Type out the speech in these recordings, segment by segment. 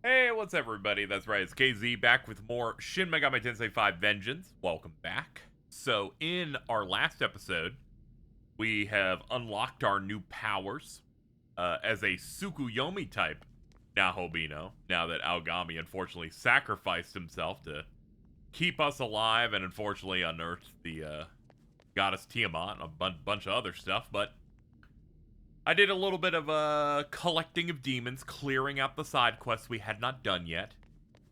Hey, what's up, everybody? That's right, it's KZ back with more Shin Megami Tensei 5 Vengeance. Welcome back. So, in our last episode, we have unlocked our new powers as a Tsukuyomi type Nahobino, now that Aogami unfortunately sacrificed himself to keep us alive and unfortunately unearthed the goddess Tiamat and a bunch of other stuff, but I did a little bit of collecting of demons, clearing out the side quests we had not done yet.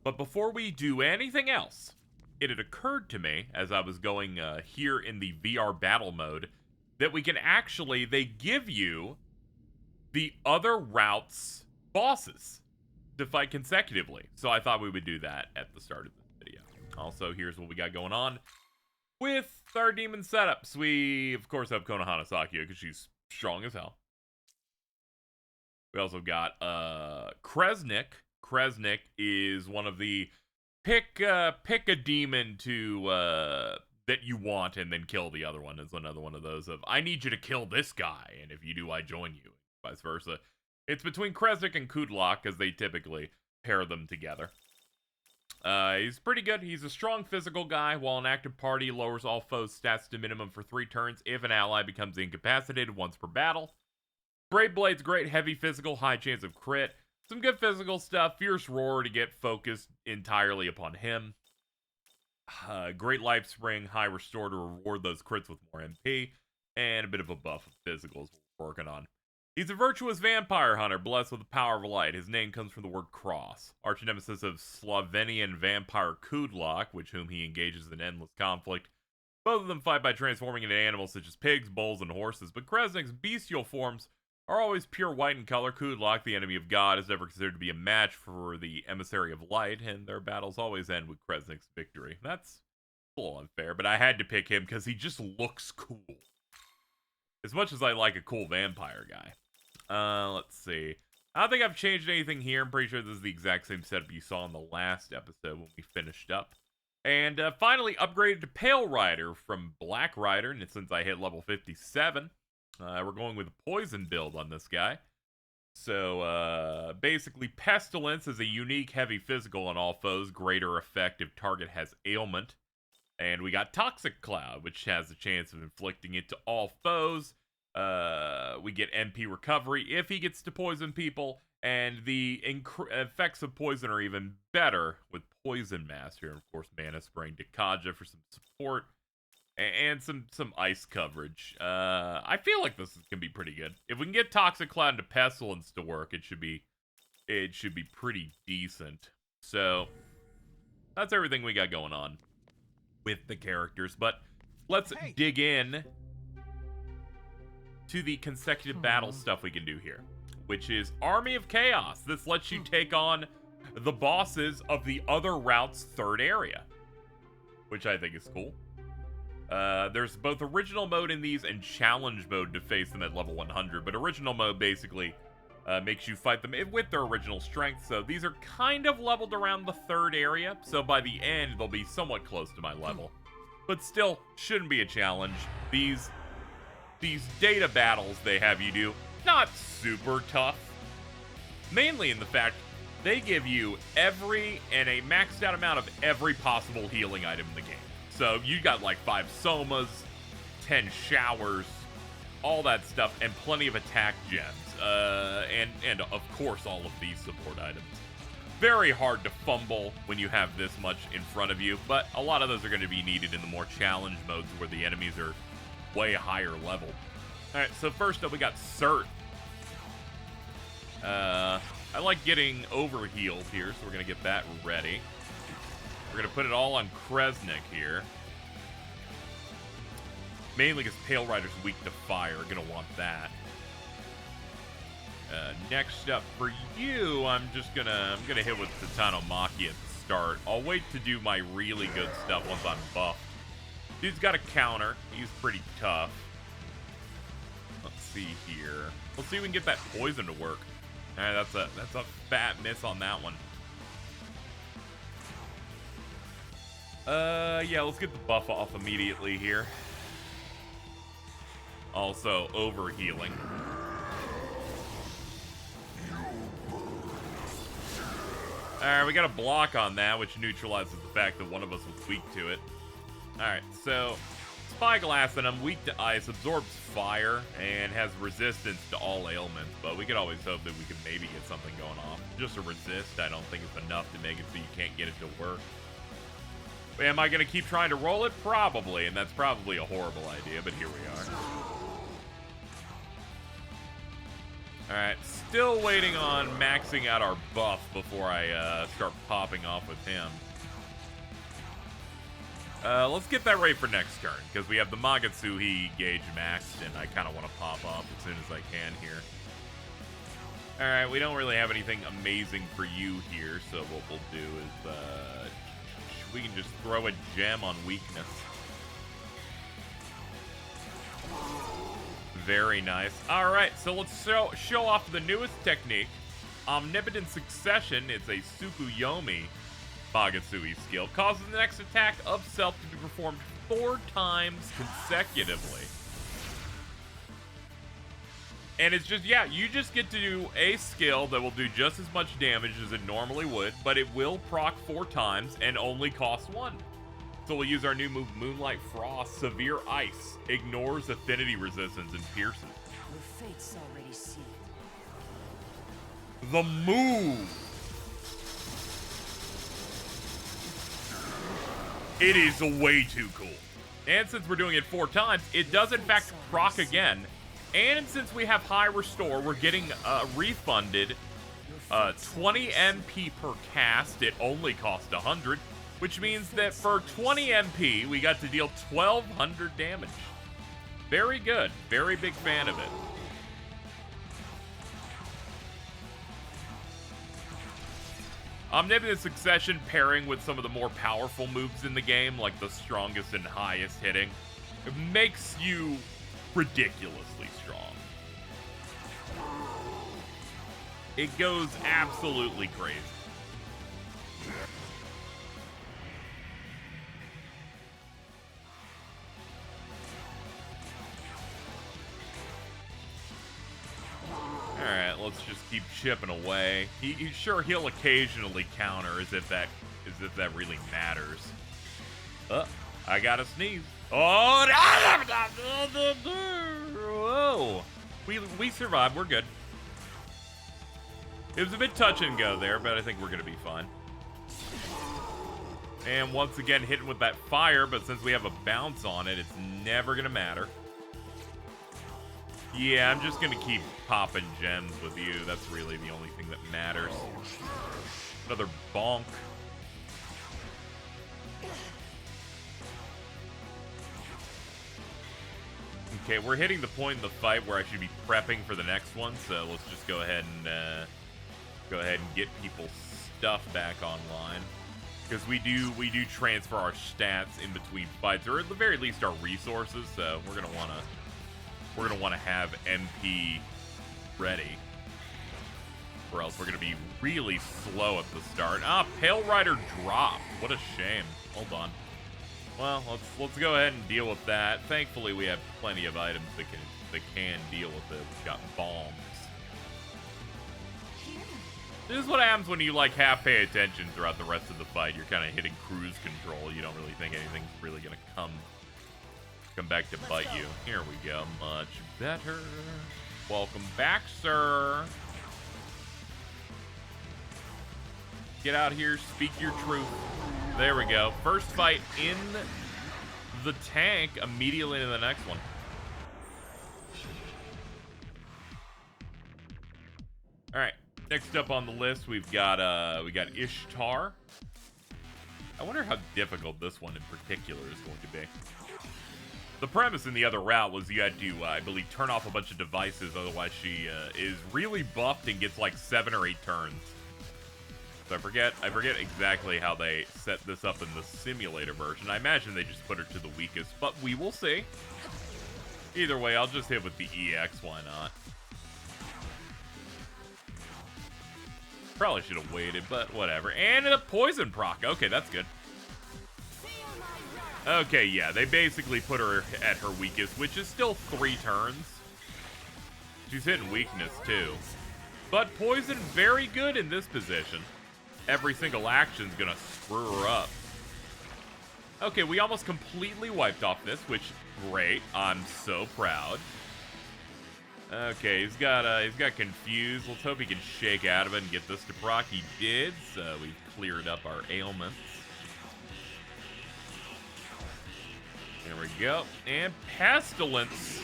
But before we do anything else, it had occurred to me as I was going here in the VR battle mode that we can actually, they give you the other routes bosses to fight consecutively. So I thought we would do that at the start of this video. Also, here's what we got going on with our demon setups. We, of course, have Konohana Sakuya because she's strong as hell. We also got Kresnik. Kresnik is one of the pick a demon to that you want and then kill the other one. Is another one of those of I need you to kill this guy, and if you do, I join you. Vice versa. It's between Kresnik and Kudlok as they typically pair them together. He's pretty good. He's a strong physical guy. While an active party lowers all foes' stats to minimum for 3 turns if an ally becomes incapacitated once per battle. Brave Blade's great, heavy physical, high chance of crit. Some good physical stuff. Fierce Roar to get focused entirely upon him. Great Life Spring, high restore to reward those crits with more MP. And a bit of a buff of physicals we're working on. He's a virtuous vampire hunter, blessed with the power of light. His name comes from the word cross. Archnemesis of Slovenian vampire Kudlok, with whom he engages in endless conflict. Both of them fight by transforming into animals such as pigs, bulls, and horses, but Kresnik's bestial forms are always pure white in color. Kudlok, the enemy of God, is never considered to be a match for the emissary of light, and their battles always end with Kresnik's victory. That's a little unfair, but I had to pick him because he just looks cool. As much as I like a cool vampire guy. Let's see. I don't think I've changed anything here. I'm pretty sure this is the exact same setup you saw in the last episode when we finished up. And finally upgraded to Pale Rider from Black Rider, and since I hit level 57, we're going with a poison build on this guy. So, basically, Pestilence is a unique heavy physical on all foes. Greater effect if target has ailment. And we got Toxic Cloud, which has a chance of inflicting it to all foes. We get MP recovery if he gets to poison people. And the effects of poison are even better with Poison Master. And, of course, Mana Spring to Kaja for some support. And some ice coverage. I feel like this is gonna be pretty good. If we can get Toxic Cloud into Pestilence to work, it should be pretty decent. So that's everything we got going on with the characters. But let's dig in to the consecutive battle stuff we can do here, which is Army of Chaos. This lets you take on the bosses of the other route's third area, which I think is cool. There's both original mode in these and challenge mode to face them at level 100, but original mode basically makes you fight them with their original strength, so these are kind of leveled around the third area, so by the end they'll be somewhat close to my level. But still, shouldn't be a challenge. These data battles they have you do, not super tough. Mainly in the fact they give you every and a maxed out amount of every possible healing item in the game. So you got like 5 somas, 10 showers, all that stuff, and plenty of attack gems. And of course all of these support items. Very hard to fumble when you have this much in front of you, but a lot of those are going to be needed in the more challenge modes where the enemies are way higher level. Alright, so first up we got Cert. I like getting overhealed here, so we're going to get that ready. We're going to put it all on Kresnik here. Mainly because Pale Rider's weak to fire. Going to want that. Next up for you, I'm going to hit with Titanomaki at the start. I'll wait to do my really good stuff once I'm buffed. Dude's got a counter. He's pretty tough. Let's see here. Let's see if we can get that poison to work. Alright, that's a fat miss on that one. Yeah, let's get the buff off immediately here. Also, overhealing. Alright, we got a block on that, which neutralizes the fact that one of us was weak to it. Alright, so Spyglass, and I'm weak to ice, absorbs fire, and has resistance to all ailments, but we could always hope that we could maybe get something going off. Just a resist, I don't think it's enough to make it so you can't get it to work. Am I going to keep trying to roll it? Probably, and that's probably a horrible idea, but here we are. Alright, still waiting on maxing out our buff before I start popping off with him. Let's get that ready for next turn, because we have the Magatsuhi gauge maxed, and I kind of want to pop off as soon as I can here. Alright, we don't really have anything amazing for you here, so what we'll do is, we can just throw a gem on weakness. Very nice. Alright, so let's show off the newest technique. Omnipotent Succession. It's a Tsukuyomi Magatsuhi skill. Causes the next attack of self to be performed 4 times consecutively. And it's just, yeah, you just get to do a skill that will do just as much damage as it normally would, but it will proc 4 times and only cost 1. So we'll use our new move, Moonlight Frost. Severe Ice. Ignores affinity resistance and pierces. Your fate's already sealed. The move. It is way too cool. And since we're doing it 4 times, it does in fact proc again. And since we have high restore, we're getting refunded 20 MP per cast. It only cost 100. Which means that for 20 MP, we got to deal 1,200 damage. Very good. Very big fan of it. Omnipotent Succession pairing with some of the more powerful moves in the game, like the strongest and highest hitting, it makes you ridiculously strong. It goes absolutely crazy. Alright, let's just keep chipping away. Sure, he'll occasionally counter as if that really matters. I gotta sneeze. Oh, whoa. We survived, we're good. It was a bit touch and go there, but I think we're gonna be fine. And once again, hitting with that fire, but since we have a bounce on it, it's never gonna matter. Yeah, I'm just gonna keep popping gems with you. That's really the only thing that matters. Another bonk. Okay, we're hitting the point in the fight where I should be prepping for the next one, so let's just go ahead and get people's stuff back online. Because we do transfer our stats in between fights, or at the very least our resources, so we're gonna wanna have MP ready. Or else we're gonna be really slow at the start. Pale Rider dropped. What a shame. Hold on. Well, let's go ahead and deal with that. Thankfully, we have plenty of items that can deal with it. We've got bombs. This is what happens when you like half pay attention throughout the rest of the fight. You're kind of hitting cruise control. You don't really think anything's really gonna come back to bite you. Here we go. Much better. Welcome back, sir. Get out here, speak your truth. There we go. First fight in the tank, immediately into the next one. All right. Next up on the list, we got Ishtar. I wonder how difficult this one in particular is going to be. The premise in the other route was you had to, I believe, turn off a bunch of devices, otherwise she is really buffed and gets like 7 or 8 turns. So I forget exactly how they set this up in the simulator version. I imagine they just put her to the weakest, but we will see. Either way, I'll just hit with the EX, why not? Probably should have waited, but whatever. And a poison proc. Okay, that's good. Okay, yeah, they basically put her at her weakest, which is still 3 turns. She's hitting weakness, too. But poison, very good in this position. every single action's gonna screw her up. Okay, we almost completely wiped off this, which, great. I'm so proud. Okay, he's got confused. Let's hope he can shake out of it and get this to proc. He did, so we've cleared up our ailments. There we go. And Pestilence.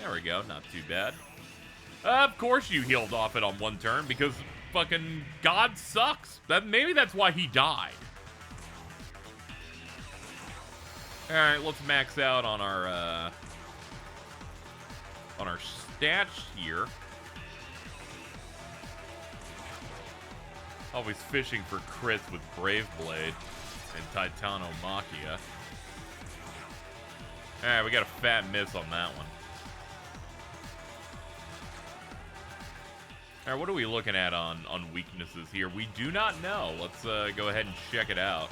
There we go, not too bad. Of course you healed off it on one turn, because fucking God sucks. Maybe that's why he died. Alright, let's max out on our stats here. Always fishing for crits with Brave Blade and Titanomachia. Alright, we got a fat miss on that one. Alright, what are we looking at on weaknesses here? We do not know. Let's go ahead and check it out.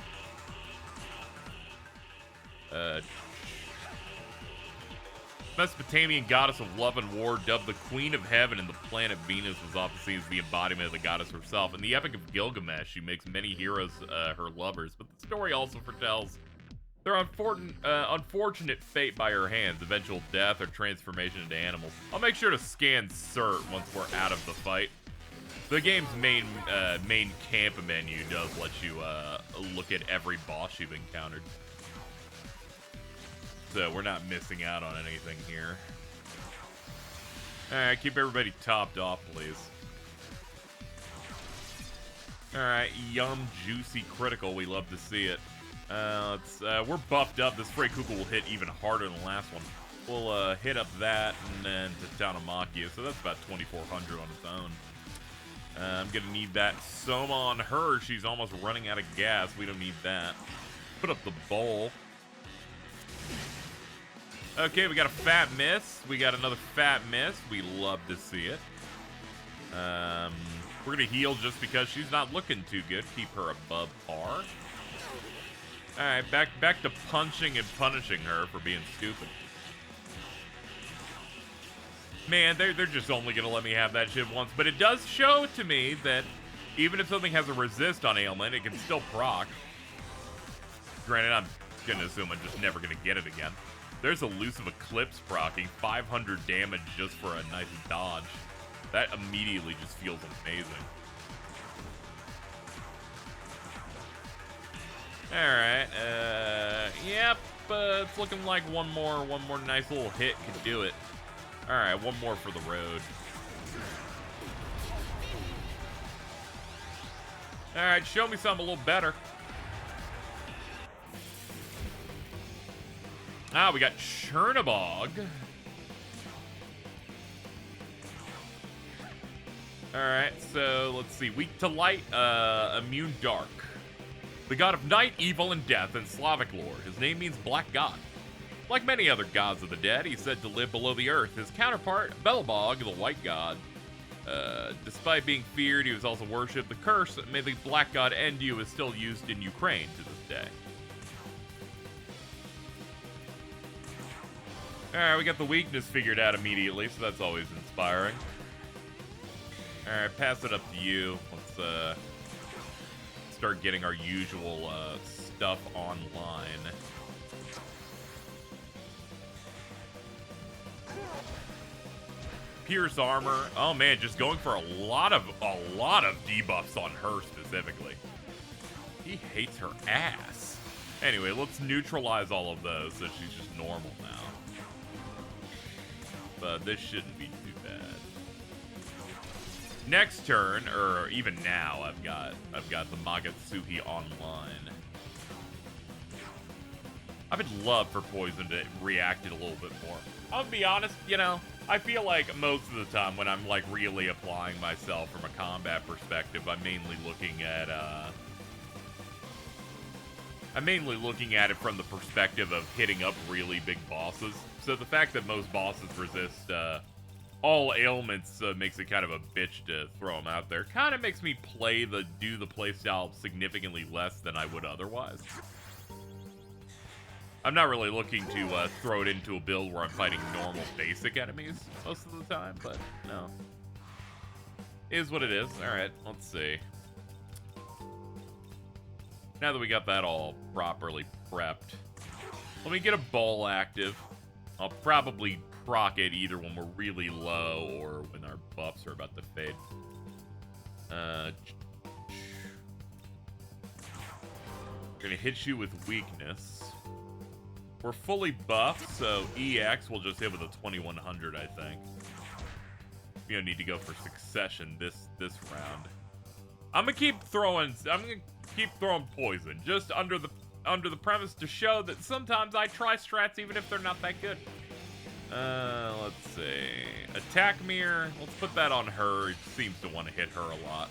Mesopotamian goddess of love and war, dubbed the Queen of Heaven and the planet Venus, was often seen as the embodiment of the goddess herself. In the Epic of Gilgamesh, she makes many heroes her lovers, but the story also foretells their unfortunate fate by her hands, eventual death or transformation into animals. I'll make sure to scan CERT once we're out of the fight. The game's main camp menu does let you look at every boss you've encountered. So we're not missing out on anything here. Alright, keep everybody topped off, please. Alright, yum, juicy, critical. We love to see it. We're buffed up. This Freikuku will hit even harder than the last one. We'll hit up that and then Titanomachia. So that's about 2,400 on its own. I'm going to need that Soma on her. She's almost running out of gas. We don't need that. Put up the bowl. Okay, we got a fat miss. We got another fat miss. We love to see it. We're going to heal just because she's not looking too good. Keep her above par. Alright, back to punching and punishing her for being stupid. Man, they're just only going to let me have that shit once. But it does show to me that even if something has a resist on ailment, it can still proc. Granted, I'm going to assume I'm just never going to get it again. There's Elusive Eclipse proccing, 500 damage just for a nice dodge. That immediately just feels amazing. Alright, yep, it's looking like one more nice little hit could do it. Alright, one more for the road. Alright, show me something a little better. Ah, we got Chernabog. Alright, so let's see. Weak to light, immune dark. The god of night, evil, and death in Slavic lore. His name means black god. Like many other gods of the dead, he's said to live below the earth. His counterpart, Belobog, the white god. Despite being feared, he was also worshipped. The curse, may the black god end you, is still used in Ukraine to this day. Alright, we got the weakness figured out immediately, so that's always inspiring. Alright, pass it up to you. Let's start getting our usual stuff online. Pierce armor. Oh man, just going for a lot of debuffs on her specifically. He hates her ass. Anyway, let's neutralize all of those so she's just normal now. But this shouldn't be too bad. Next turn, or even now, I've got the Magatsuhi online. I would love for Poison to react it a little bit more. I'll be honest, you know, I feel like most of the time when I'm like really applying myself from a combat perspective, I'm mainly looking at it from the perspective of hitting up really big bosses. So the fact that most bosses resist all ailments makes it kind of a bitch to throw them out there. Kind of makes me do the playstyle significantly less than I would otherwise. I'm not really looking to throw it into a build where I'm fighting normal basic enemies most of the time, but no. Is what it is. Alright, let's see. Now that we got that all properly prepped, let me get a ball active. I'll probably proc it either when we're really low or when our buffs are about to fade. We're gonna hit you with weakness. We're fully buffed, so EX will just hit with a 2100, I think. We don't need to go for succession this round. I'm gonna keep throwing poison, just under the premise to show that sometimes I try strats even if they're not that good. Let's see. Attack mirror. Let's put that on her. It seems to want to hit her a lot.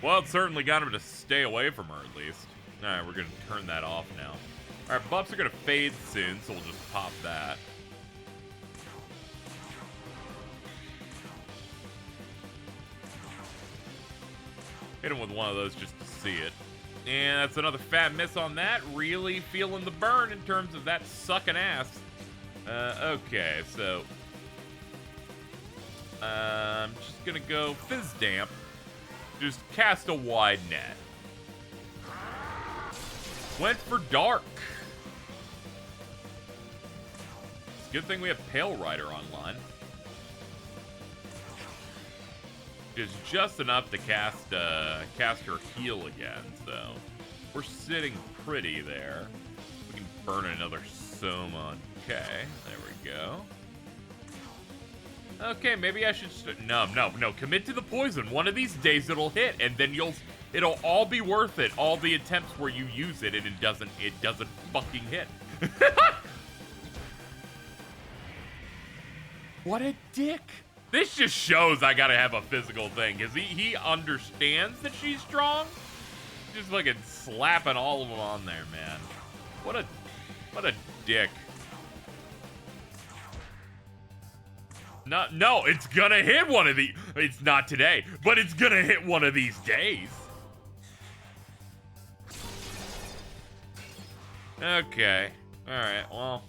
Well, it certainly got him to stay away from her, at least. Alright, we're going to turn that off now. Alright, buffs are going to fade soon, so we'll just pop that. Hit him with one of those just to see it. And that's another fat miss on that. Really feeling the burn in terms of that sucking ass. Okay, so... I'm just going to go Fizz Damp. Just cast a wide net. Went for dark. It's a good thing we have Pale Rider online. It's just enough to cast her heal again, so we're sitting pretty there. We can burn another Soma. Okay, there we go. Okay, maybe I should no, commit to the poison. One of these days it'll hit, and then it'll all be worth it. All the attempts where you use it and it doesn't fucking hit. What a dick. This just shows I gotta have a physical thing, because he understands that she's strong. Just fucking slapping all of them on there, man. What a dick. No, it's gonna hit one of these. It's not today, but it's gonna hit one of these days. Okay. Alright, well.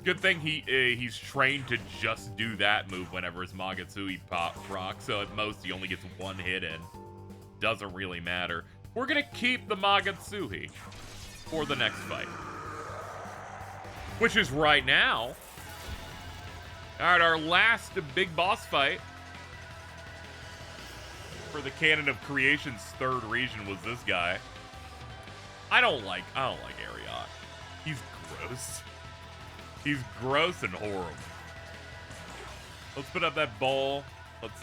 Good thing he's trained to just do that move whenever his Magatsuhi procs, so at most he only gets one hit in. Doesn't really matter. We're gonna keep the Magatsuhi for the next fight. Which is right now. Alright, our last big boss fight for the Canon of Creation's third region was this guy. I don't like Ariat. He's gross. He's gross and horrible. Let's put up that bowl. Let's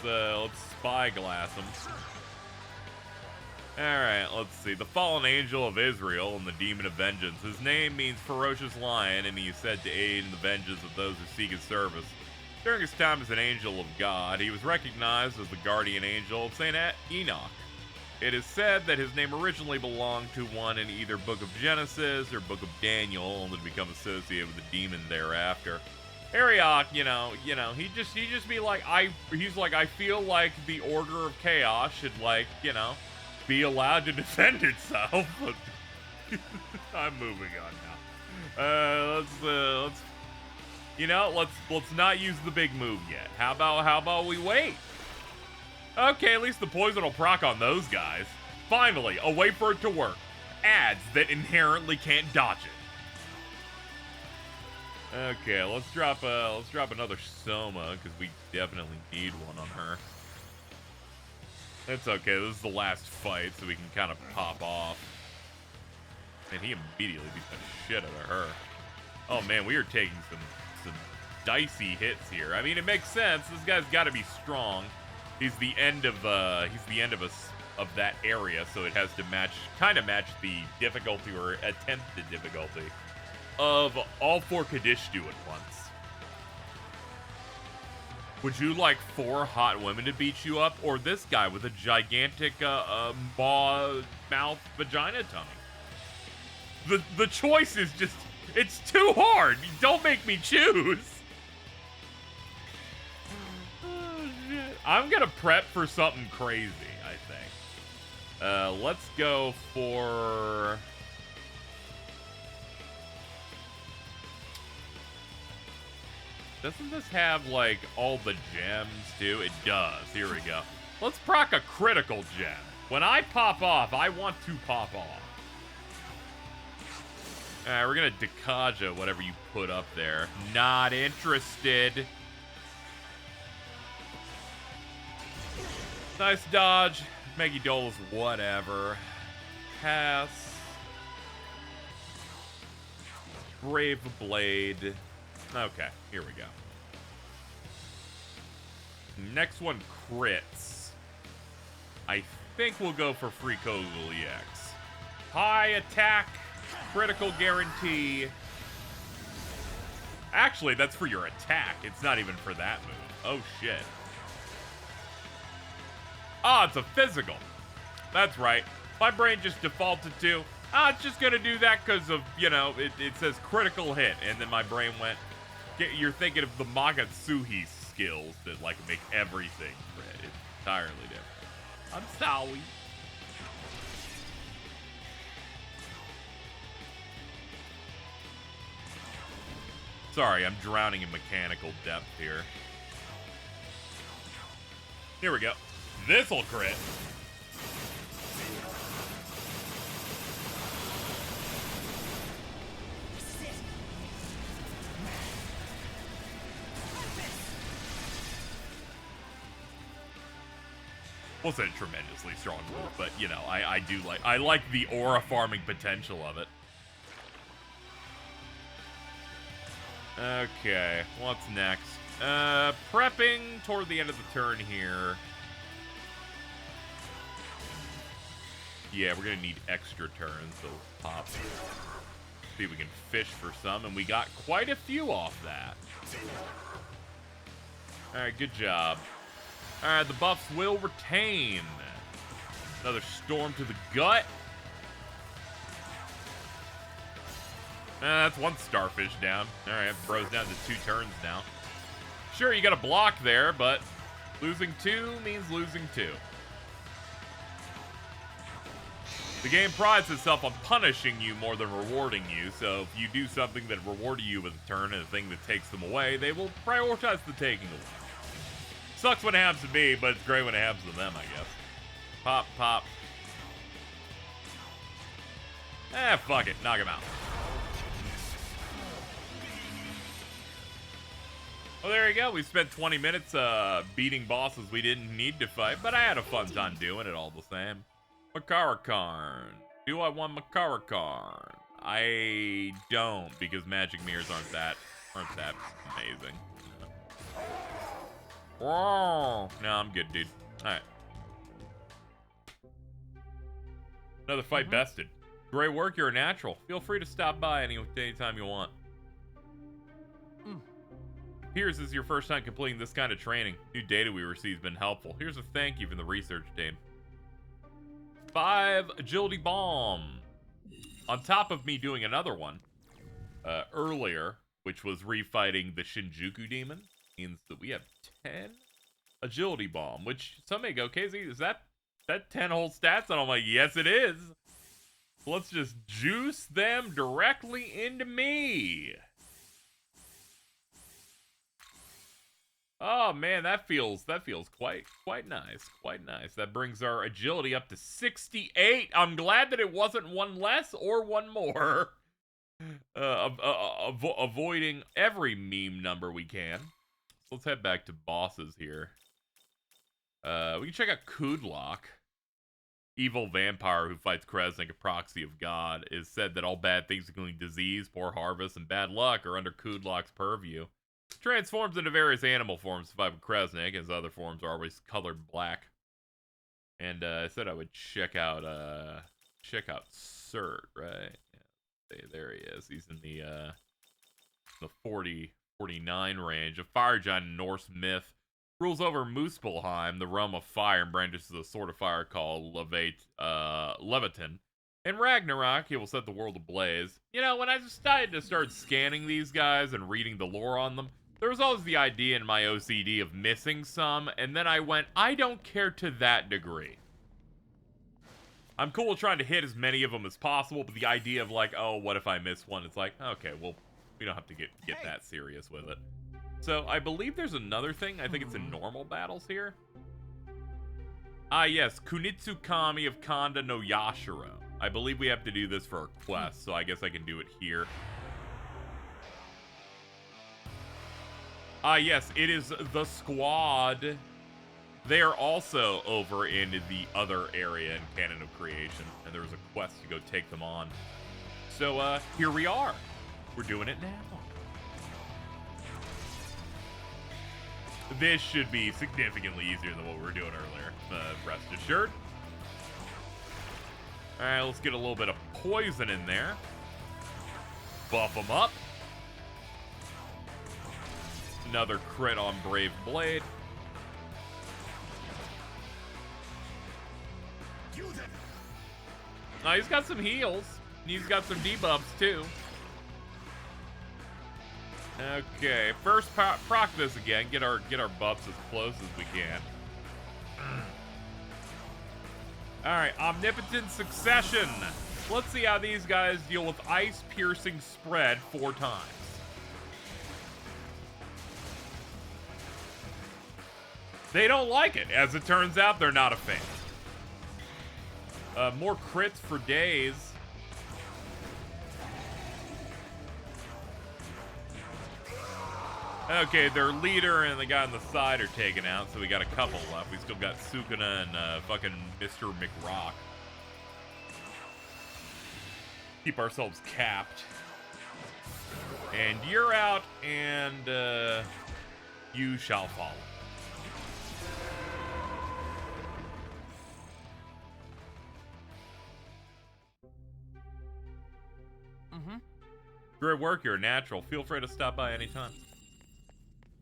spyglass him. Alright, let's see. The fallen angel of Israel and the demon of vengeance. His name means ferocious lion, and he is said to aid in the vengeance of those who seek his service. During his time as an angel of God, he was recognized as the guardian angel of Saint Enoch. It is said that his name originally belonged to one in either Book of Genesis or Book of Daniel, only to become associated with the demon thereafter. Ariok, he just be like, I feel like the Order of Chaos should, be allowed to defend itself. I'm moving on now. Let's not use the big move yet. How about we wait? Okay, at least the poison will proc on those guys. Finally, a way for it to work. Ads that inherently can't dodge it. Okay, let's drop another Soma, because we definitely need one on her. It's okay, this is the last fight, so we can kind of pop off. And he immediately beats the shit out of her. Oh man, we are taking some dicey hits here. I mean, it makes sense. This guy's got to be strong. He's the end of that area, so it has to kind of match the difficulty or attempted difficulty of all four Kadishtu at once. Would you like 4 hot women to beat you up, or this guy with a gigantic mouth vagina tummy? The choice is just, it's too hard. Don't make me choose. I'm gonna prep for something crazy, I think. Let's go for... Doesn't this have, like, all the gems, too? It does. Here we go. Let's proc a critical gem. When I pop off, I want to pop off. Alright, we're gonna Dekaja whatever you put up there. Not interested. Nice dodge. Megidola's whatever. Pass. Brave Blade. Okay, here we go. Next one, crits. I think we'll go for Free Kogel EX. High attack, critical guarantee. Actually, that's for your attack. It's not even for that move. Oh, shit. Oh, it's a physical. That's right. My brain just defaulted to, it's just going to do that because of, you know, it says critical hit. And then my brain went, you're thinking of the Magatsuhi skills that, like, make everything crit. It's entirely different. I'm sorry. Sorry, I'm drowning in mechanical depth here. Here we go. This'll crit. Wasn't a tremendously strong move, but you know, I like the aura farming potential of it. Okay, what's next? Prepping toward the end of the turn here. Yeah, we're gonna need extra turns, so pop. See if we can fish for some, and we got quite a few off that. Alright, good job. Alright, the buffs will retain. Another storm to the gut. That's one starfish down. Alright, bro's down to 2 turns now. Sure, you got a block there, but losing 2 means losing 2. The game prides itself on punishing you more than rewarding you, so if you do something that rewarded you with a turn and a thing that takes them away, they will prioritize the taking away. Sucks when it happens to me, but it's great when it happens to them, I guess. Pop, pop. Fuck it. Knock him out. Well, there you go. We spent 20 minutes beating bosses we didn't need to fight, but I had a fun time doing it all the same. Makarakarn. Do I want Makarakarn? I don't, because magic mirrors aren't that amazing. Whoa. No, I'm good, dude. Alright. Another fight bested. Great work, you're a natural. Feel free to stop by anytime you want. Appears this is your first time completing this kind of training. New data we received has been helpful. Here's a thank you from the research team. 5 agility bomb. On top of me doing another one earlier, which was refighting the Shinjuku demon, means that we have 10 agility bomb, which some may go, KZ, is that 10 whole stats? And I'm like, yes, it is. Let's just juice them directly into me. Oh man, that feels quite nice. That brings our agility up to 68. I'm glad that it wasn't one less or one more. Avoiding every meme number we can. So let's head back to bosses here. We can check out Kudlok. Evil vampire who fights Kresnik, a proxy of God, is said that all bad things, including disease, poor harvest, and bad luck, are under Kudlok's purview. Transforms into various animal forms to fight with Kresnik, as other forms are always colored black. And I said I would check out Cert, right? Yeah, there he is. He's in the 49 range. A fire giant in Norse myth. Rules over Muspelheim, the realm of fire, and brandishes a sword of fire called Leviathan. In Ragnarok, he will set the world ablaze. You know, when I decided to start scanning these guys and reading the lore on them, there was always the idea in my OCD of missing some, and then I went, I don't care to that degree. I'm cool with trying to hit as many of them as possible, but the idea of like, oh, what if I miss one? It's like, okay, well, we don't have to get that serious with it. So I believe there's another thing. I think it's in normal battles here. Ah, yes. Kunitsukami of Kanda no Yashiro. I believe we have to do this for our quest, so I guess I can do it here. Ah, yes. It is the squad. They are also over in the other area in Canon of Creation, and there was a quest to go take them on. So, here we are. We're doing it now. This should be significantly easier than what we were doing earlier. Rest assured. Alright, let's get a little bit of poison in there. Buff them up. Another crit on Brave Blade. Oh, he's got some heals. He's got some debuffs, too. Okay, first proc this again. Get our buffs as close as we can. Alright, Omnipotent Succession. Let's see how these guys deal with Ice Piercing Spread 4 times. They don't like it. As it turns out, they're not a fan. More crits for days. Okay, their leader and the guy on the side are taken out, so we got a couple left. We still got Sukuna and fucking Mr. McRock. Keep ourselves capped. And you're out, and you shall follow. Great work, you're a natural. Feel free to stop by anytime.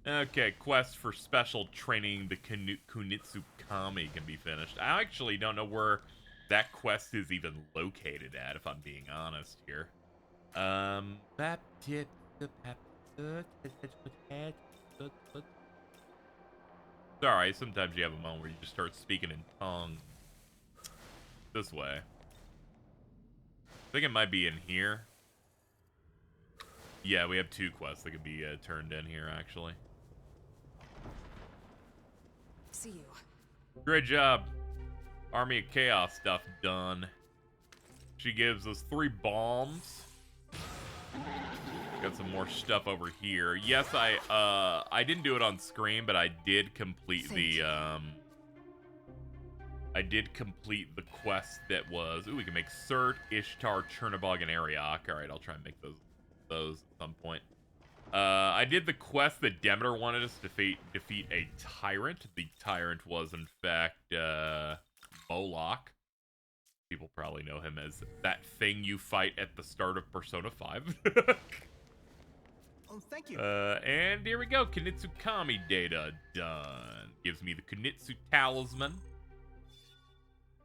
Okay, quest for special training, the Kunitsukami can be finished. I actually don't know where that quest is even located at, if I'm being honest here. Sorry, sometimes you have a moment where you just start speaking in tongues. This way. I think it might be in here. Yeah, we have 2 quests that could be turned in here, actually. See you. Great job. Army of Chaos stuff done. She gives us 3 bombs. Got some more stuff over here. Yes, I didn't do it on screen, but I did complete the quest that was. Ooh, we can make Cert, Ishtar, Chernobog, and Ariok. All right, I'll try and make those at some point. I did the quest that Demeter wanted us to defeat a tyrant. The tyrant was, in fact, Moloch. People probably know him as that thing you fight at the start of Persona 5. Oh, thank you. And here we go. Kunitsukami data done. Gives me the Kunitsu Talisman.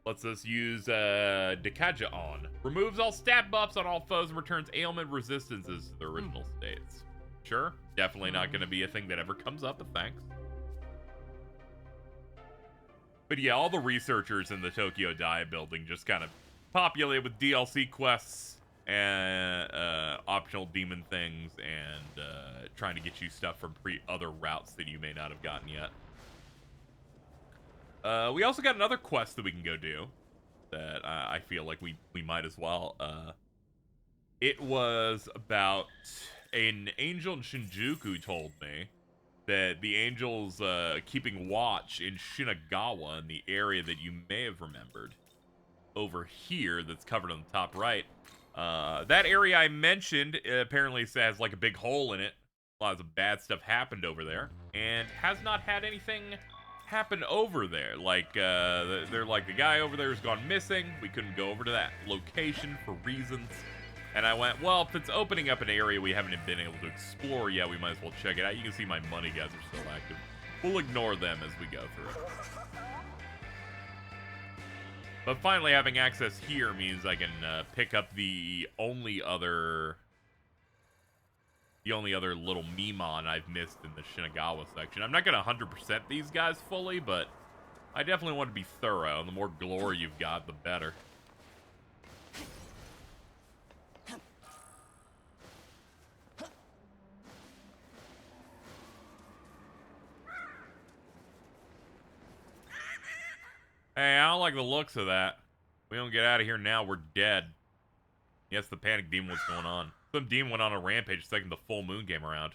Lets us use Dekaja on. Removes all stat buffs on all foes and returns ailment resistances to their original states. Sure, definitely not going to be a thing that ever comes up, but thanks. But yeah, all the researchers in the Tokyo Dia building just kind of populate with DLC quests and optional demon things and trying to get you stuff from other routes that you may not have gotten yet. We also got another quest that we can go do that I feel like we might as well. It was about an angel in Shinjuku told me that the angel's keeping watch in Shinagawa, in the area that you may have remembered over here that's covered on the top right. That area I mentioned apparently has like a big hole in it. Lots of bad stuff happened over there and has not had anything happen over there. Like, they're like, the guy over there has gone missing. We couldn't go over to that location for reasons. And I went, well, if it's opening up an area we haven't been able to explore yet, we might as well check it out. You can see my money guys are still active. We'll ignore them as we go through it. But finally having access here means I can pick up the only other little Mimon I've missed in the Shinagawa section. I'm not going to 100% these guys fully, but I definitely want to be thorough. The more glory you've got, the better. Hey, I don't like the looks of that. We don't get out of here now, we're dead. Yes, the panic demon was going on. Some demon went on a rampage the second the full moon came around.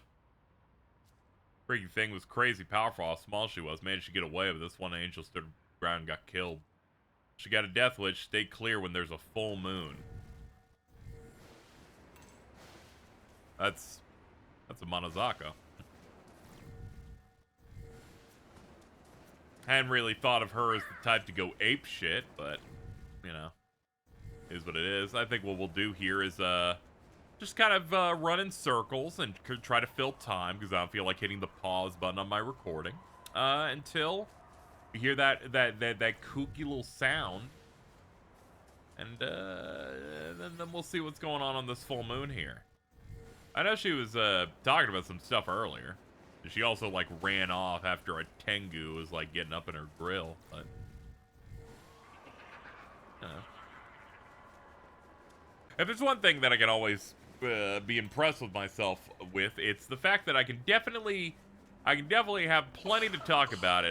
Freaking thing was crazy powerful how small she was. Managed to get away, but this one angel stood around and got killed. She got a death wish. Stay clear when there's a full moon. That's a Monozako. Hadn't really thought of her as the type to go ape shit, but you know, is what it is. I think what we'll do here is just kind of run in circles and try to fill time because I don't feel like hitting the pause button on my recording until we hear that kooky little sound, and then we'll see what's going on this full moon here. I know she was talking about some stuff earlier. She also like ran off after a Tengu was like getting up in her grill, but if there's one thing that I can always be impressed with myself with, it's the fact that I can definitely have plenty to talk about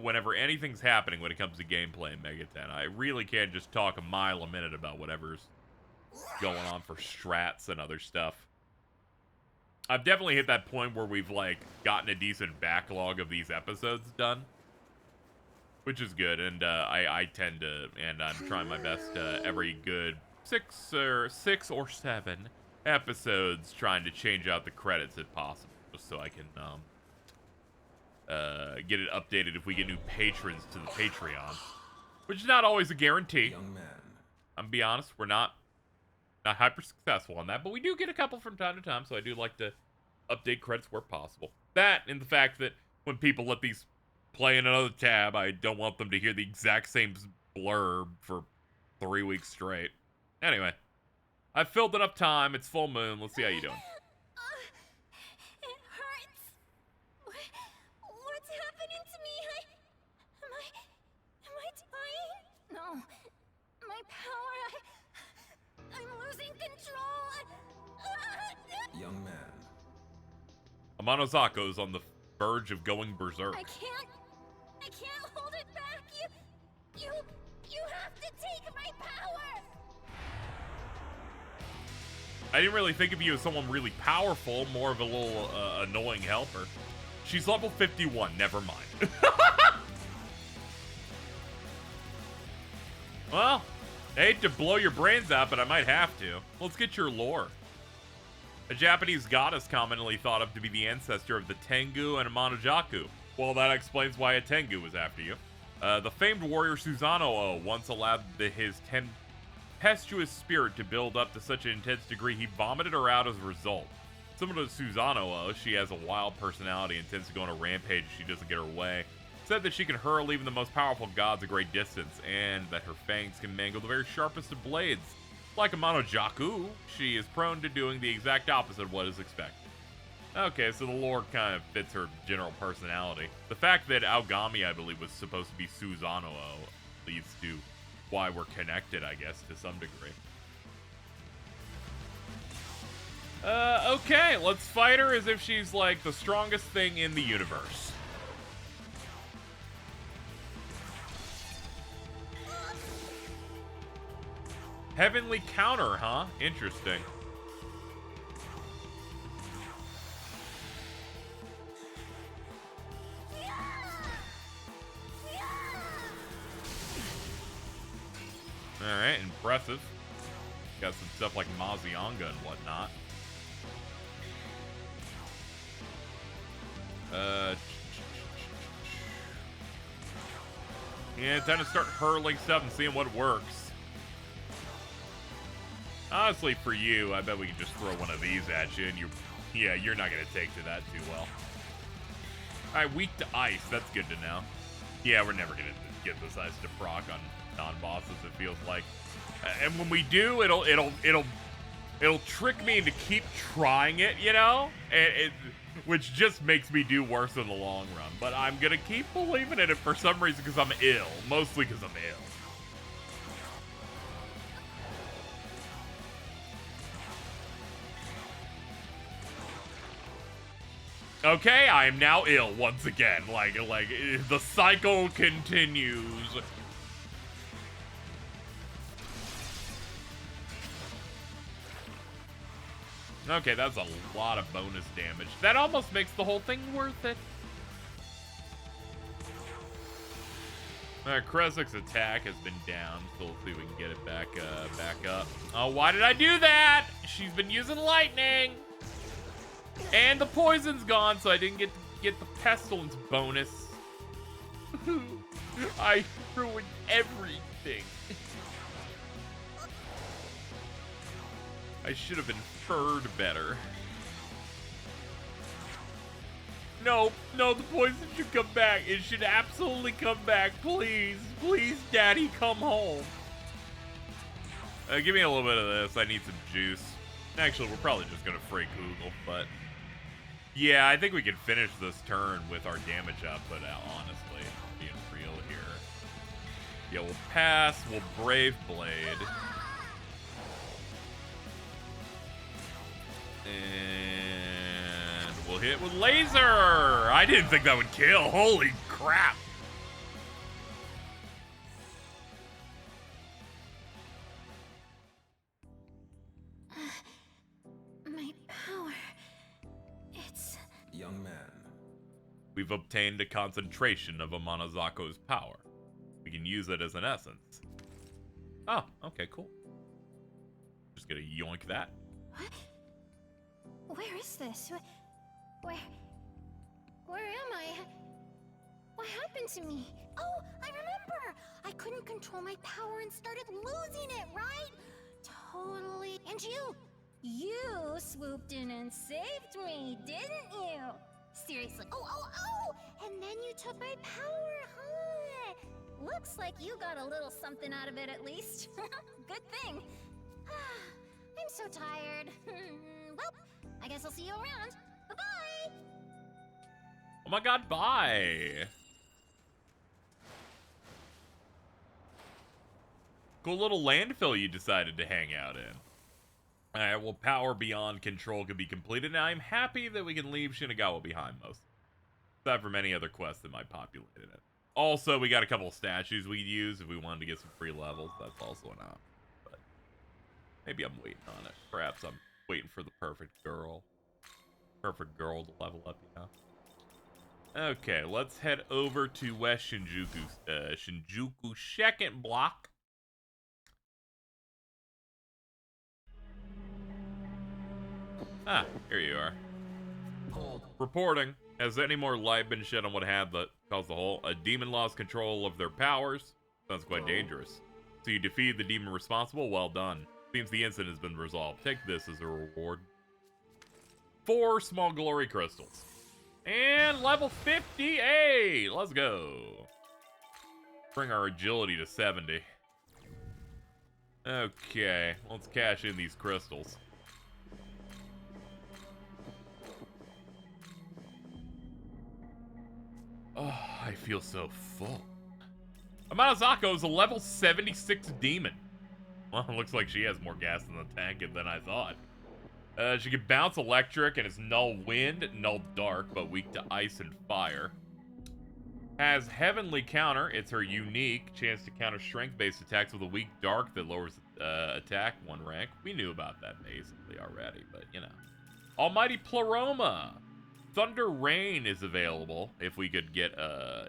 whenever anything's happening when it comes to gameplay in Mega 10. I really can't just talk a mile a minute about whatever's going on for strats and other stuff. I've definitely hit that point where we've like gotten a decent backlog of these episodes done, which is good, and I tend to, and I'm trying my best every good six or 7 episodes trying to change out the credits if possible, just so I can get it updated if we get new patrons to the Patreon, which is not always a guarantee. Young man. I'm gonna be honest, we're not hyper successful on that, but we do get a couple from time to time, so I do like to update credits where possible. That and the fact that when people let these play in another tab, I don't want them to hear the exact same blurb for 3 weeks straight. Anyway, I've filled enough time. It's full moon. Let's see how you doing. It hurts. What's happening to me? Am I dying? No. My power, I'm losing control. Young man. Amanozako's on the verge of going berserk. I can't hold it back. You have to take my power. I didn't really think of you as someone really powerful, more of a little annoying helper. She's level 51, never mind. Well, I hate to blow your brains out, but I might have to. Let's get your lore. A Japanese goddess commonly thought of to be the ancestor of the Tengu and Amanojaku. Well, that explains why a Tengu was after you. The famed warrior Susanoo once allowed his tempestuous spirit to build up to such an intense degree he vomited her out as a result. Similar to Susanoo, she has a wild personality and tends to go on a rampage if she doesn't get her way. Said that she can hurl even the most powerful gods a great distance, and that her fangs can mangle the very sharpest of blades. Like Amanojaku, she is prone to doing the exact opposite of what is expected. Okay, so the lore kind of fits her general personality. The fact that Aogami, I believe, was supposed to be Susanoo leads to why we're connected, I guess, to some degree. Okay, let's fight her as if she's, like, the strongest thing in the universe. Heavenly counter, huh? Interesting. Alright, impressive. Got some stuff like Mazianga and whatnot. Yeah, time to start hurling stuff and seeing what works. Honestly, for you, I bet we can just throw one of these at you, and you're not gonna take to that too well. Alright, weak to ice. That's good to know. Yeah, we're never gonna get this ice to proc on non-bosses, it feels like. And when we do, it'll trick me into keep trying it, you know? Which just makes me do worse in the long run. But I'm gonna keep believing in it for some reason because I'm ill. Mostly because I'm ill. Okay, I am now ill once again. Like the cycle continues. Okay, that's a lot of bonus damage. That almost makes the whole thing worth it. Alright, Kresek's attack has been down, so let's see if we can get it back up. Oh, why did I do that? She's been using lightning! And the poison's gone, so I didn't get to get the pestilence bonus. I ruined everything. I should have inferred better. No, the poison should come back. It should absolutely come back. Please, please, Daddy, come home. Give me a little bit of this. I need some juice. Actually, we're probably just going to freak Google, but... yeah, I think we can finish this turn with our damage output out, honestly. Being real here. Yeah, we'll pass. We'll Brave Blade. And we'll hit with Laser! I didn't think that would kill. Holy crap! My power. It's... Young man. We've obtained a concentration of Amanazako's power. We can use it as an essence. Oh, okay, cool. Just gonna yoink that. What? Where is this? Where am I? What happened to me? Oh, I remember! I couldn't control my power and started losing it, right? Totally. And you swooped in and saved me, didn't you? Seriously. Oh! And then you took my power, huh? Looks like you got a little something out of it at least. Good thing. I'm so tired. Well, I guess I'll see you around. Bye-bye! Oh my god, bye! Cool little landfill you decided to hang out in. Alright, well, power beyond control can be completed, and I'm happy that we can leave Shinagawa behind most. Aside from any other quests that might populate it. Also, we got a couple of statues we could use if we wanted to get some free levels. That's also an option. But maybe I'm waiting on it. Perhaps I'm waiting for the perfect girl. Perfect girl to level up, you know? Okay, let's head over to West Shinjuku second block. Ah, here you are. Reporting. Has any more light been shed on what had that caused the hole? A demon lost control of their powers? Sounds quite dangerous. So you defeated the demon responsible? Well done. Seems the incident has been resolved. Take this as a reward. 4 small glory crystals. And level 50. Hey, let's go. Bring our agility to 70. Okay, let's cash in these crystals. Oh, I feel so full. Amanazako is a level 76 demon. Well, it looks like she has more gas in the tank than I thought. She can bounce electric and is null wind, null dark, but weak to ice and fire. Has heavenly counter. It's her unique chance to counter strength-based attacks with a weak dark that lowers attack 1 rank. We knew about that basically already, but you know. Almighty Pleroma. Thunder Rain is available if we could get a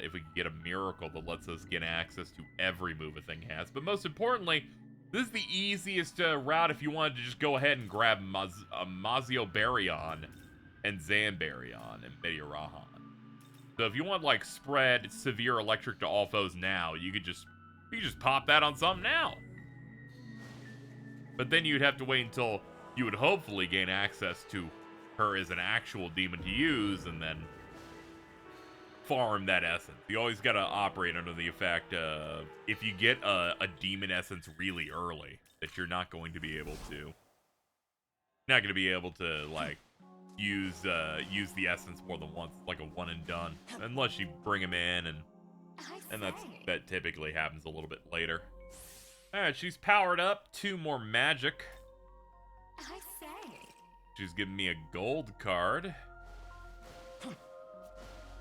miracle that lets us get access to every move a thing has. But most importantly, this is the easiest route if you wanted to just go ahead and grab Mazio Baryon and Zambarion and Meteorahan. So if you want like spread severe electric to all foes now, you could just pop that on something now. But then you'd have to wait until you would hopefully gain access to her as an actual demon to use, and then farm that essence. You always gotta operate under the effect of if you get a demon essence really early, that you're not going to be able to like use the essence more than once, like a one and done, unless you bring him in, and that typically happens a little bit later. All right, she's powered up. 2 more magic. I say. She's giving me a gold card.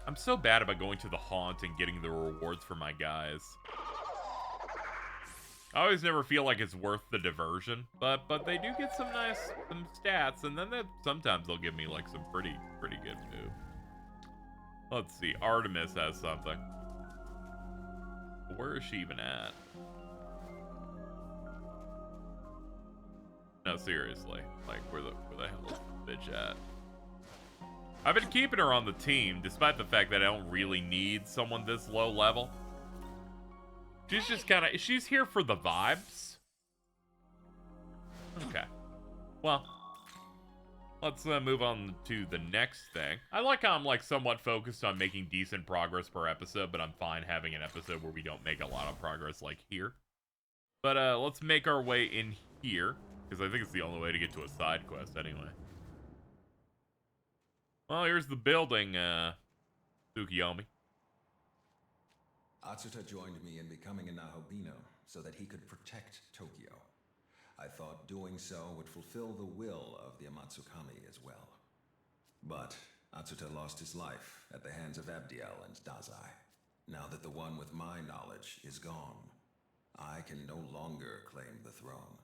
I'm so bad about going to the haunt and getting the rewards for my guys. I always never feel like it's worth the diversion, but they do get some stats, and then sometimes they'll give me like some pretty good moves. Let's see, Artemis has something. Where is she even at? No, seriously, like where the hell is the bitch at? I've been keeping her on the team, despite the fact that I don't really need someone this low level. She's just kind of, she's here for the vibes. Okay. Well, let's move on to the next thing. I like how I'm like somewhat focused on making decent progress per episode, but I'm fine having an episode where we don't make a lot of progress like here. But let's make our way in here, because I think it's the only way to get to a side quest anyway. Well, here's the building, Tsukuyomi. Atsuta joined me in becoming a Nahobino so that he could protect Tokyo. I thought doing so would fulfill the will of the Amatsukami as well. But Atsuta lost his life at the hands of Abdiel and Dazai. Now that the one with my knowledge is gone, I can no longer claim the throne.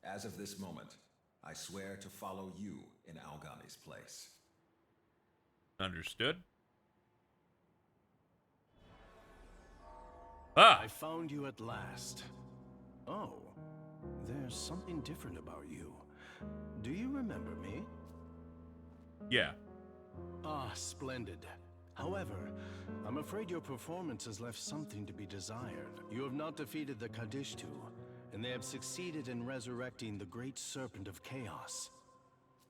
As of this moment, I swear to follow you in Algani's place. Understood. Ah! I found you at last. Oh, there's something different about you. Do you remember me? Yeah. Ah, splendid. However, I'm afraid your performance has left something to be desired. You have not defeated the Kadishtu, and they have succeeded in resurrecting the great serpent of chaos.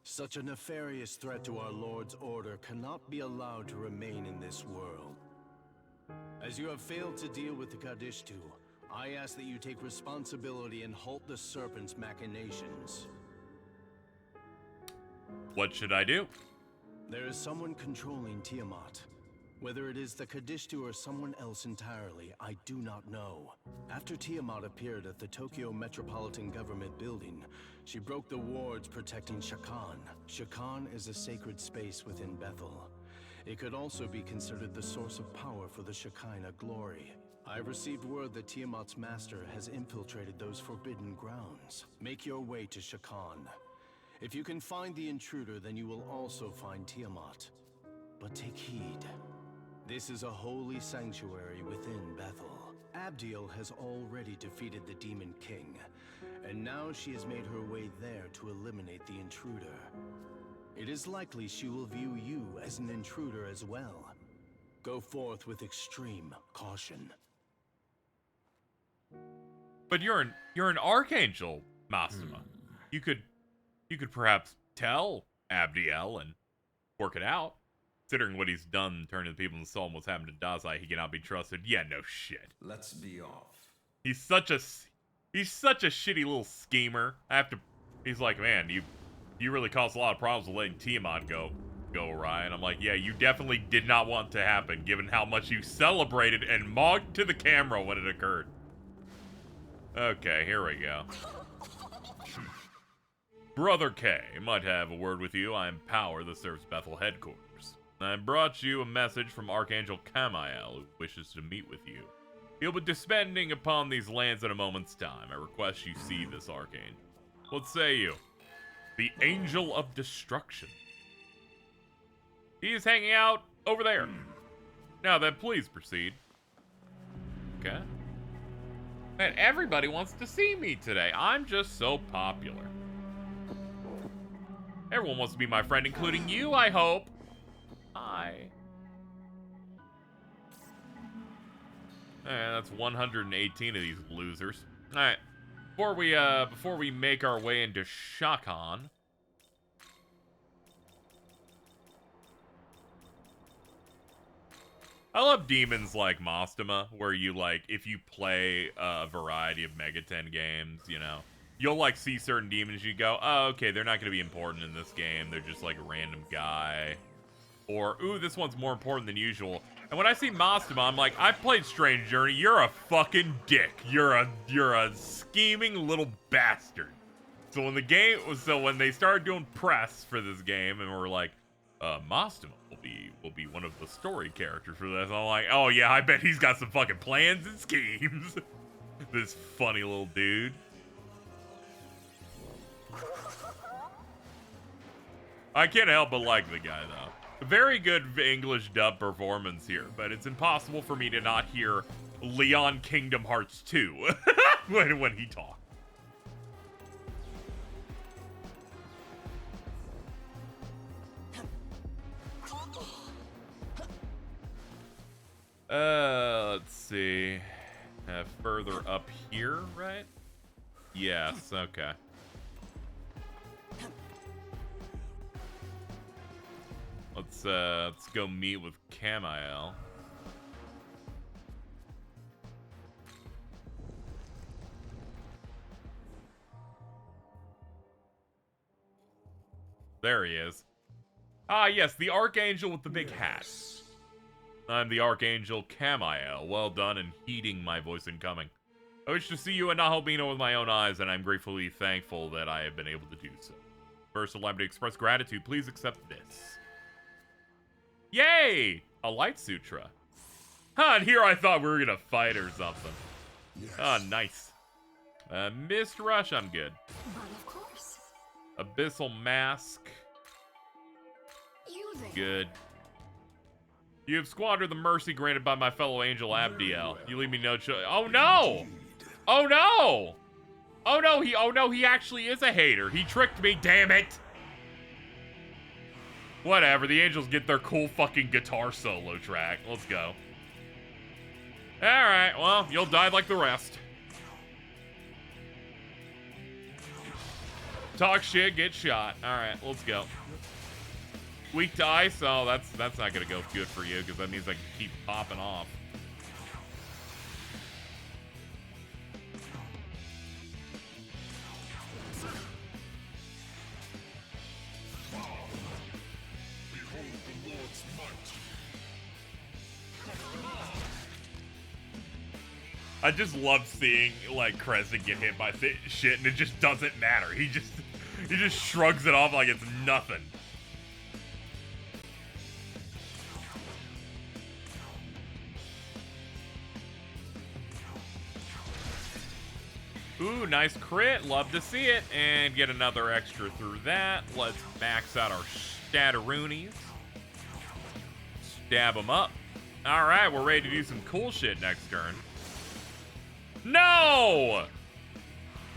Such a nefarious threat to our Lord's order cannot be allowed to remain in this world. As you have failed to deal with the Kadishtu, I ask that you take responsibility and halt the serpent's machinations. What should I do? There is someone controlling Tiamat. Whether it is the Kadishtu or someone else entirely, I do not know. After Tiamat appeared at the Tokyo Metropolitan Government building, she broke the wards protecting Shakan. Shakan is a sacred space within Bethel. It could also be considered the source of power for the Shekinah glory. I received word that Tiamat's master has infiltrated those forbidden grounds. Make your way to Shakan. If you can find the intruder, then you will also find Tiamat. But take heed. This is a holy sanctuary within Bethel. Abdiel has already defeated the Demon King, and now she has made her way there to eliminate the intruder. It is likely she will view you as an intruder as well. Go forth with extreme caution. But you're an archangel, Masuma. You could perhaps tell Abdiel and work it out. Considering what he's done, turning the people in the soul and what's happened to Dazai, he cannot be trusted. Yeah, no shit. Let's be off. He's such a shitty little schemer. He's like, man, you really caused a lot of problems with letting Tiamat go awry. And I'm like, yeah, you definitely did not want to happen, given how much you celebrated and mocked to the camera when it occurred. Okay, here we go. Brother K, might have a word with you. I am Power that serves Bethel headquarters. I brought you a message from Archangel Kamael, who wishes to meet with you. He'll be descending upon these lands in a moment's time. I request you see this Archangel. What say you? The Angel of Destruction. He is hanging out over there. Now then, please proceed. Okay. Man, everybody wants to see me today. I'm just so popular. Everyone wants to be my friend, including you, I hope. Hi. That's 118 of these losers. Alright. Before we make our way into Shakan. I love demons like Mastema, where you, like, if you play a variety of Megaten games, you know, you'll, like, see certain demons, you go, oh, okay, they're not going to be important in this game, they're just, like, a random guy. Or, ooh, this one's more important than usual. And when I see Mastema, I'm like, I've played Strange Journey, you're a fucking dick. You're a scheming little bastard. So when they started doing press for this game, and we're like, Mastema will be one of the story characters for this. I'm like, oh yeah, I bet he's got some fucking plans and schemes. This funny little dude. I can't help but like the guy, though. Very good English dub performance here, but it's impossible for me to not hear Leon Kingdom Hearts 2 when he talks. Let's see. Further up here, right? Yes, okay. Let's go meet with Camiel. There he is. Ah, yes, the Archangel with the big hat. I'm the Archangel Camiel. Well done in heeding my voice in coming. I wish to see you in Nahalbina with my own eyes, and I'm gratefully thankful that I have been able to do so. First, allow me to express gratitude. Please accept this. Yay! A light sutra. Huh, and here I thought we were gonna fight or something. Yes. Ah, nice. Mist Rush, I'm good. But of course. Abyssal Mask. You there. Good. You have squandered the mercy granted by my fellow angel Abdiel. You leave me no choice. Oh no! Oh no! Oh no, he actually is a hater. He tricked me, damn it! Whatever, the angels get their cool fucking guitar solo track. Let's go. Alright, well, you'll die like the rest. Talk shit, get shot. Alright, let's go. Weak to ice? Oh, that's not gonna go good for you, because that means I can keep popping off. I just love seeing, like, Crescent get hit by shit, and it just doesn't matter. He just shrugs it off like it's nothing. Ooh, nice crit. Love to see it. And get another extra through that. Let's max out our Stataroonies. Stab them up. Alright, we're ready to do some cool shit next turn. No!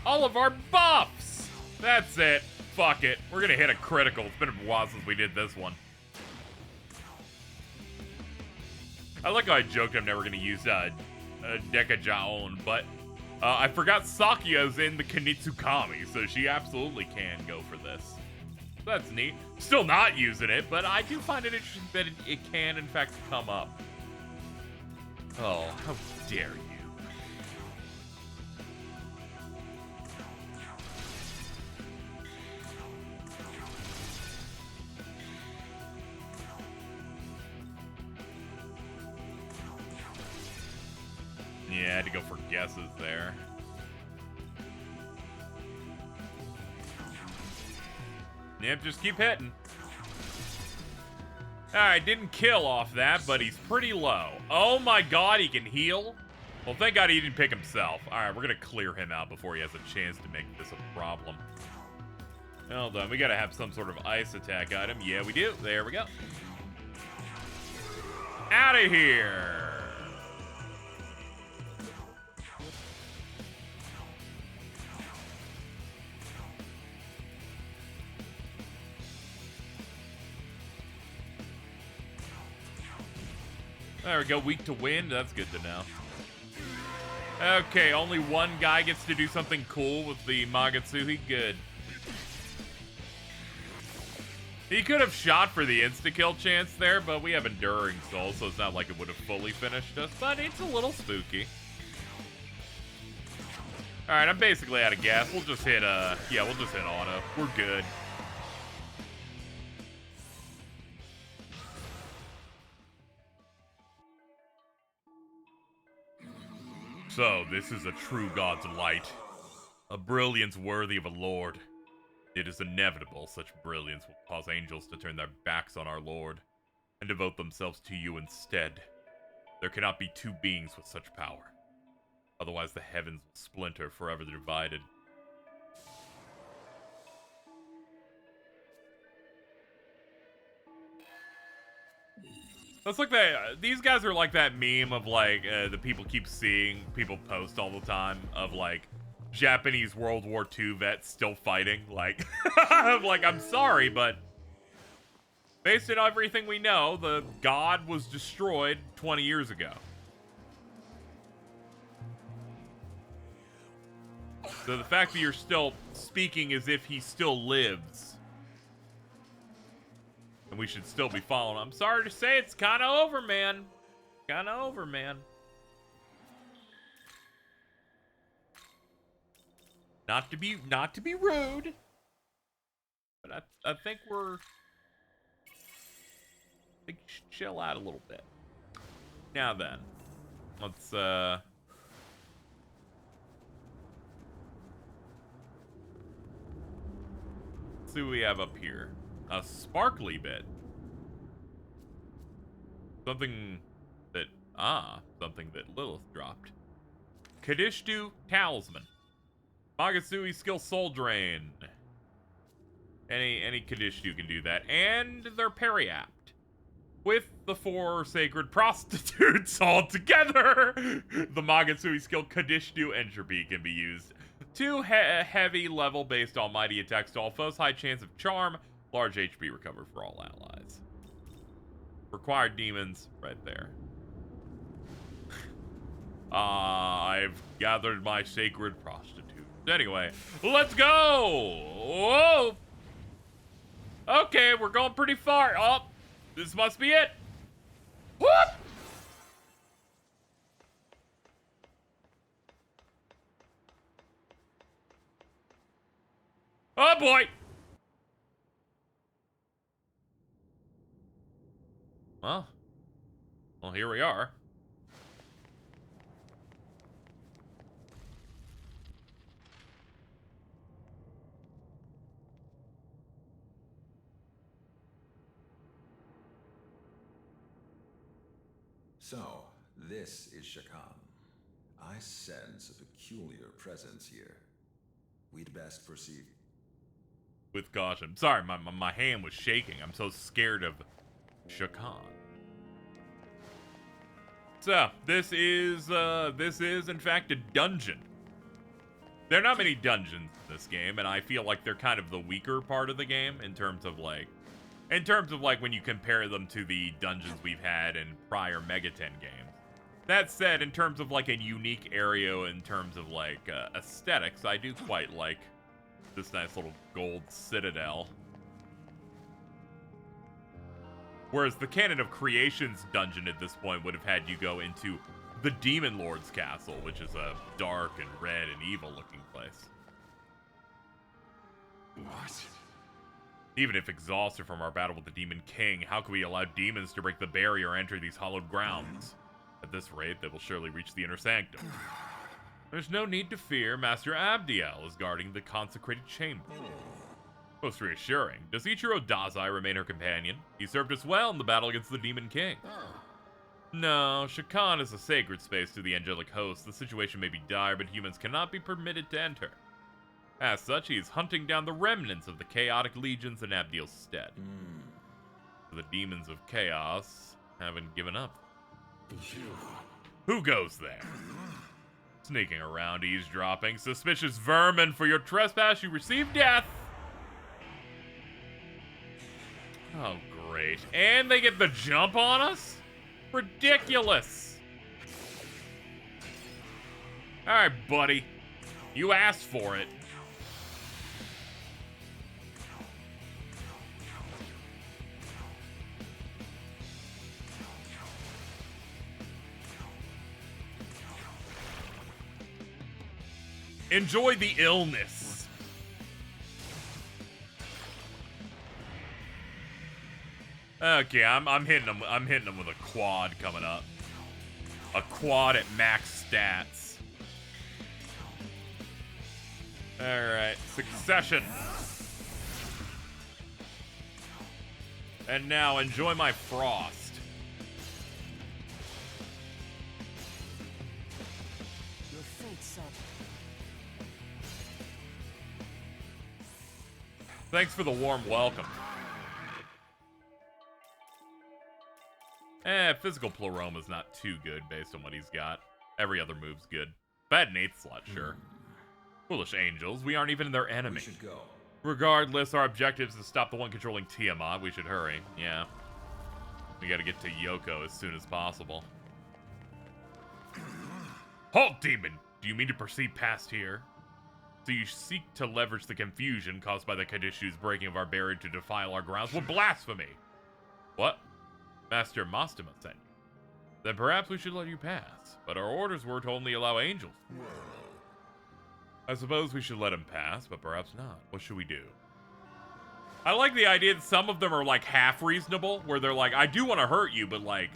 All of our buffs! That's it. Fuck it. We're gonna hit a critical. It's been a while since we did this one. I like how I joked I'm never gonna use Dekajaon, but I forgot Sakuya's in the Kanitsukami, so she absolutely can go for this. That's neat. Still not using it, but I do find it interesting that it can, in fact, come up. Oh, how dare you. Yeah, I had to go for guesses there. Yep, just keep hitting. Alright, didn't kill off that, but he's pretty low. Oh my god, he can heal? Well, thank god he didn't pick himself. Alright, we're gonna clear him out before he has a chance to make this a problem. Hold on, we gotta have some sort of ice attack item. Yeah, we do. There we go. Out of here! There we go, weak to wind, that's good to know. Okay, only one guy gets to do something cool with the Magatsuhi, good. He could have shot for the insta-kill chance there, but we have Enduring Soul, so it's not like it would have fully finished us, but it's a little spooky. Alright, I'm basically out of gas, we'll just hit, yeah, we'll just hit auto, we're good. So, this is a true god's light. A brilliance worthy of a lord. It is inevitable such brilliance will cause angels to turn their backs on our lord and devote themselves to you instead. There cannot be two beings with such power. Otherwise, the heavens will splinter, forever divided. That's like that. These guys are like that meme of like the people keep seeing people post all the time of like Japanese World War II vets still fighting. Like, I'm sorry, but based on everything we know, the god was destroyed 20 years ago. So the fact that you're still speaking as if he still lives, and we should still be following. I'm sorry to say, it's kind of over, man. Kind of over, man. Not to be rude, but I think we should chill out a little bit. Now then, let's see what we have up here. A sparkly bit. Something that Lilith dropped. Kadishtu Talisman. Magasui skill soul drain. Any Kadishtu can do that. And they're parry-apt. With the 4 sacred prostitutes all together, the Magasui skill Kadishtu Entropy can be used. 2 heavy level-based almighty attacks to all foes, high chance of charm, large HP recover for all allies. Required demons, right there. I've gathered my sacred prostitutes. Anyway, let's go! Whoa! Okay, we're going pretty far. Oh, this must be it. Whoop! Oh boy! Well, here we are. So, this is Shakan. I sense a peculiar presence here. We'd best proceed. With caution. Sorry, my hand was shaking. I'm so scared of Shakan. So, this is in fact a dungeon. There are not many dungeons in this game, and I feel like they're kind of the weaker part of the game in terms of like when you compare them to the dungeons we've had in prior Megaten games. That said, in terms of like a unique area, in terms of like aesthetics, I do quite like this nice little gold citadel. Whereas the Canon of Creations dungeon at this point would have had you go into the Demon Lord's castle, which is a dark and red and evil looking place. What? Even if exhausted from our battle with the Demon King, how can we allow demons to break the barrier or enter these hallowed grounds? At this rate, they will surely reach the inner sanctum. There's no need to fear. Master Abdiel is guarding the consecrated chamber. Most reassuring. Does Ichiro Dazai remain her companion? He served us well in the battle against the Demon King. No, Shakan is a sacred space to the angelic host. The situation may be dire, but humans cannot be permitted to enter. As such, he is hunting down the remnants of the chaotic legions in Abdiel's stead. The demons of chaos haven't given up. Who goes there? Sneaking around, eavesdropping. Suspicious vermin, for your trespass you receive death! Oh, great. And they get the jump on us? Ridiculous! Alright, buddy. You asked for it. Enjoy the illness. Okay, I'm hitting him. I'm hitting him with a quad coming up. A quad at max stats. All right, succession. And now enjoy my frost. Thanks for the warm welcome. Physical Pleroma's not too good based on what he's got. Every other move's good. Bad an 8th slot, sure. Foolish angels, we aren't even their enemy. We should go. Regardless, our objective is to stop the one controlling Tiamat. We should hurry. Yeah. We gotta get to Yoko as soon as possible. Halt, demon! Do you mean to proceed past here? So you seek to leverage the confusion caused by the Kadishu's breaking of our barrier to defile our grounds? What blasphemy! What? Master Mastema sent you. Then perhaps we should let you pass. But our orders were to only allow angels. I suppose we should let him pass, but perhaps not. What should we do? I like the idea that some of them are like half reasonable, where they're like, I do want to hurt you, but like,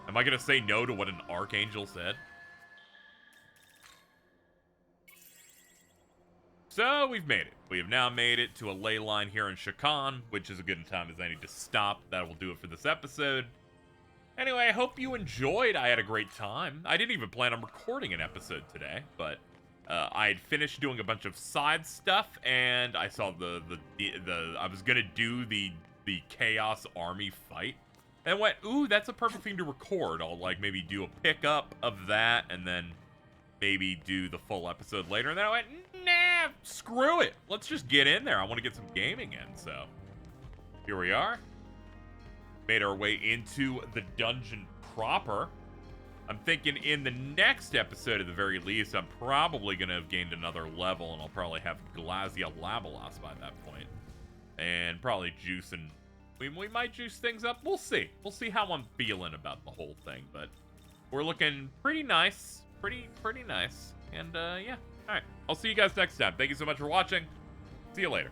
am I going to say no to what an archangel said? So we've made it. We have now made it to a ley line here in Shakan, which is a good time as any to stop. That will do it for this episode. Anyway, I hope you enjoyed. I had a great time. I didn't even plan on recording an episode today, but I had finished doing a bunch of side stuff, and I saw I was gonna do the Chaos Army fight, and went, ooh, that's a perfect thing to record. I'll like maybe do a pickup of that, and then maybe do the full episode later. And then I went, nah, screw it. Let's just get in there. I want to get some gaming in. So here we are. Made our way into the dungeon proper. I'm thinking in the next episode, at the very least, I'm probably going to have gained another level, and I'll probably have Glazia Labelas by that point. And probably juicing. We might juice things up. We'll see. We'll see how I'm feeling about the whole thing. But we're looking pretty nice. Pretty nice. And, yeah. All right. I'll see you guys next time. Thank you so much for watching. See you later.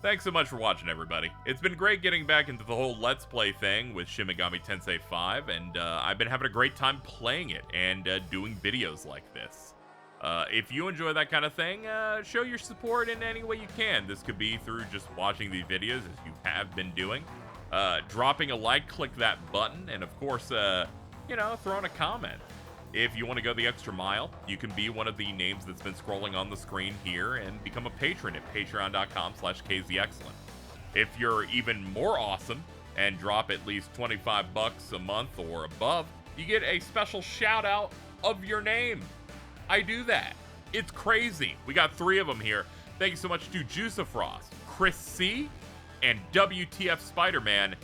Thanks so much for watching, everybody. It's been great getting back into the whole Let's Play thing with Shin Megami Tensei 5, and I've been having a great time playing it and doing videos like this. If you enjoy that kind of thing, show your support in any way you can. This could be through just watching these videos, as you have been doing, dropping a like, click that button, and of course, you know, throwing a comment. If you want to go the extra mile, you can be one of the names that's been scrolling on the screen here and become a patron at patreon.com/KZExcellent. If you're even more awesome and drop at least 25 bucks a month or above, you get a special shout out of your name. I do that. It's crazy. We got 3 of them here. Thank you so much to Juicifrost, Chris C, and WTF Spider-Man.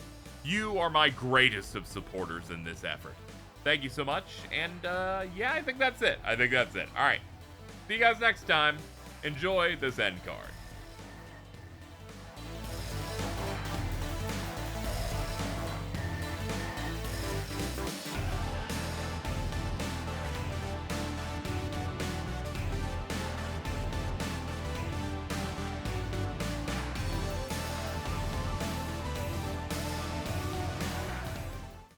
You are my greatest of supporters in this effort. Thank you so much, and yeah, I think that's it. All right, see you guys next time. Enjoy this end card.